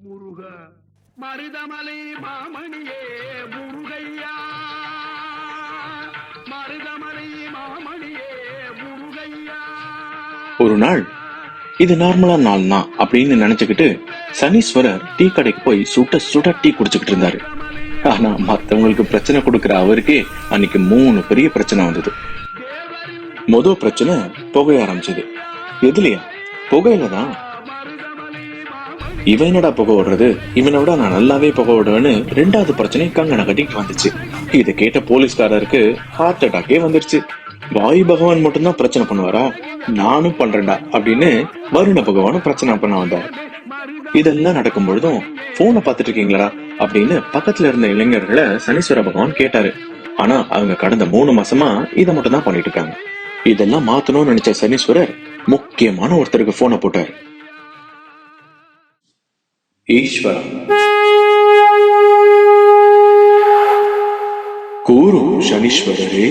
முருகா மருதமலை மாமணியே முருகையா, மருதமலை மாமணியே முருகையா. ஒரு நாள் இது நார்மலான நாள் தான் அப்படின்னு நினைச்சுக்கிட்டு சனீஸ்வரர் டீ கடைக்கு போய் சுட சுட டீ குடிச்சுக்கிட்டு இருந்தாரு. ஆனா மத்தவங்களுக்கு பிரச்சனை கொடுக்கற அவருக்கே அன்னைக்கு 3 பெரிய பிரச்சனை வந்தது. முதல் பிரச்சனை புகைய ஆரம்பிச்சது. எதுலையா? புகையில தான். இவன் என்னடா புகை ஓடுறது, இவனை விட நான் நல்லாவே புகை ஓடுவேன்னு 2வது பிரச்சனை கங்கண கட்டிட்டு வந்துச்சு. இதை கேட்ட போலீஸ்காரருக்கு ஹார்ட் அட்டாக்கே வந்துருச்சு. வாயு பகவான் மட்டும்தான் பிரச்சனை பண்ணுவாரா, நானும் பண்றேன்டா அப்படின்னு வருண பகவானும் பிரச்சனை பண்ண வந்தார். இதெல்லாம் நடக்கும் பொழுதும் போனை பாத்துட்டு இருக்கீங்களா அப்படின்னு பக்கத்துல இருந்த இளைஞர்களை சனீஸ்வர பகவான் கேட்டாரு. ஆனா அவங்க கடந்த 3 மாசமா இதை மட்டும் தான் பண்ணிட்டு இருக்காங்க. இதெல்லாம் மாத்தணும்னு நினைச்ச சனீஸ்வரர் முக்கியமான ஒருத்தருக்கு போனை போட்டாரு. ஈஸ்வரா, கூறு சனீஸ்வரரே,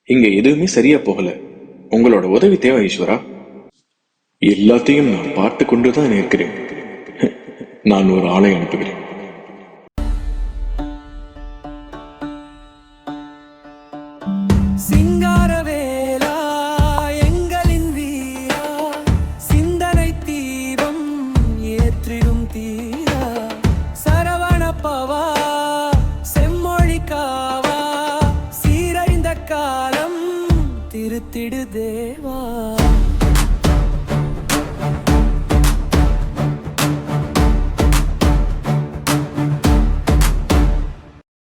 இங்க எதுவுமே சரியா போகல, உங்களோட உதவி தேவை ஈஸ்வரா. எல்லாத்தையும் நான் பார்த்து கொண்டுதான் இருக்கிறேன். நான் ஒரு ஆளை அனுப்புகிறேன். சிங்காரவேலா எங்களின் வீரா, சிந்தனை தீபம் ஏற்றிடும் தீரா, சரவணப்பவா செம்மொழி காவா, சீரைந்த காலம் திருத்திடு தேவா.